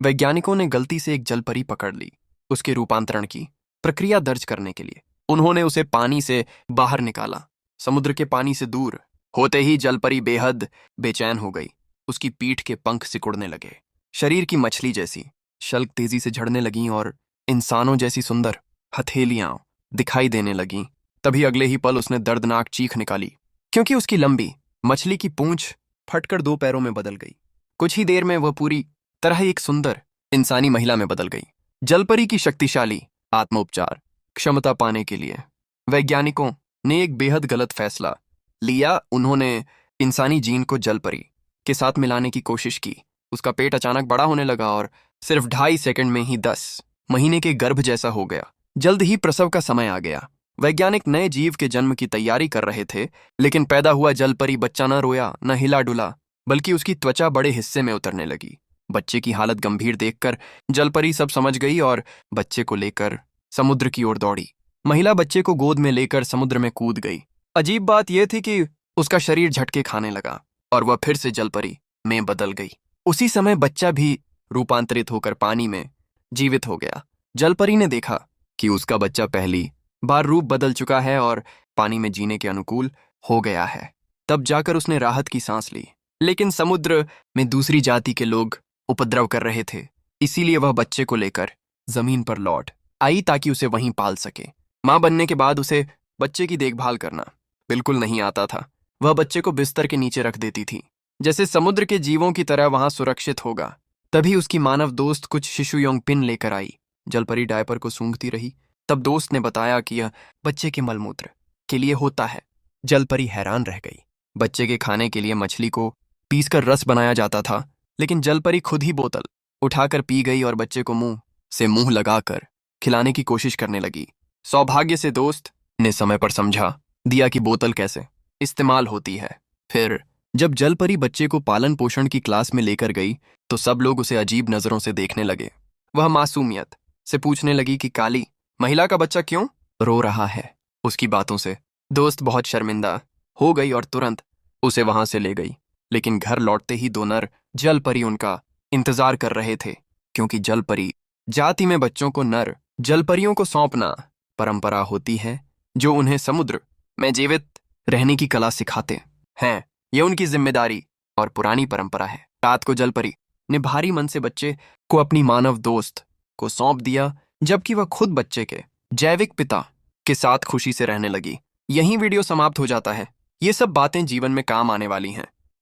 वैज्ञानिकों ने गलती से एक जलपरी पकड़ ली। उसके रूपांतरण की प्रक्रिया दर्ज करने के लिए उन्होंने उसे पानी से बाहर निकाला। समुद्र के पानी से दूर होते ही जलपरी बेहद बेचैन हो गई। उसकी पीठ के पंख सिकुड़ने लगे, शरीर की मछली जैसी शल्क तेजी से झड़ने लगीं और इंसानों जैसी सुंदर हथेलियां दिखाई देने लगीं। तभी अगले ही पल उसने दर्दनाक चीख निकाली, क्योंकि उसकी लंबी मछली की पूंछ फटकर दो पैरों में बदल गई। कुछ ही देर में वह पूरी तरह एक सुंदर इंसानी महिला में बदल गई। जलपरी की शक्तिशाली आत्मोपचार क्षमता पाने के लिए वैज्ञानिकों ने एक बेहद गलत फैसला लिया। उन्होंने इंसानी जीन को जलपरी के साथ मिलाने की कोशिश की। उसका पेट अचानक बड़ा होने लगा और सिर्फ 2.5 सेकंड में ही 10 महीने के गर्भ जैसा हो गया। जल्द ही प्रसव का समय आ गया। वैज्ञानिक नए जीव के जन्म की तैयारी कर रहे थे, लेकिन पैदा हुआ जलपरी बच्चा न रोया न हिला डुला, बल्कि उसकी त्वचा बड़े हिस्से में उतरने लगी। बच्चे की हालत गंभीर देखकर जलपरी सब समझ गई और बच्चे को लेकर समुद्र की ओर दौड़ी। महिला बच्चे को गोद में लेकर समुद्र में कूद गई। अजीब बात यह थी कि उसका शरीर झटके खाने लगा और वह फिर से जलपरी में बदल गई। उसी समय बच्चा भी रूपांतरित होकर पानी में जीवित हो गया। जलपरी ने देखा कि उसका बच्चा पहली बार रूप बदल चुका है और पानी में जीने के अनुकूल हो गया है। तब जाकर उसने राहत की सांस ली। लेकिन समुद्र में दूसरी जाति के लोग उपद्रव कर रहे थे, इसीलिए वह बच्चे को लेकर जमीन पर लौट आई ताकि उसे वहीं पाल सके। मां बनने के बाद उसे बच्चे की देखभाल करना बिल्कुल नहीं आता था। वह बच्चे को बिस्तर के नीचे रख देती थी, जैसे समुद्र के जीवों की तरह वहां सुरक्षित होगा। तभी उसकी मानव दोस्त कुछ शिशुयों पिन लेकर आई। जलपरी डायपर को सूंघती रही। तब दोस्त ने बताया कि यह बच्चे के मलमूत्र के लिए होता है। जलपरी हैरान रह गई। बच्चे के खाने के लिए मछली को पीसकर रस बनाया जाता था, लेकिन जलपरी खुद ही बोतल उठाकर पी गई और बच्चे को मुंह से मुंह लगाकर खिलाने की कोशिश करने लगी। सौभाग्य से दोस्त ने समय पर समझा दिया कि बोतल कैसे इस्तेमाल होती है। फिर जब जलपरी बच्चे को पालन पोषण की क्लास में लेकर गई तो सब लोग उसे अजीब नजरों से देखने लगे। वह मासूमियत से पूछने लगी कि काली महिला का बच्चा क्यों रो रहा है। उसकी बातों से दोस्त बहुत शर्मिंदा हो गई और तुरंत उसे वहां से ले गई। लेकिन घर लौटते ही दो नर जलपरी उनका इंतजार कर रहे थे, क्योंकि जलपरी जाति में बच्चों को नर जलपरियों को सौंपना परंपरा होती है, जो उन्हें समुद्र में जीवित रहने की कला सिखाते हैं। यह उनकी जिम्मेदारी और पुरानी परंपरा है। रात को जलपरी ने भारी मन से बच्चे को अपनी मानव दोस्त को सौंप दिया, जबकि वह खुद बच्चे के जैविक पिता के साथ खुशी से रहने लगी। यहीं वीडियो समाप्त हो जाता है। ये सब बातें जीवन में काम आने वाली हैं।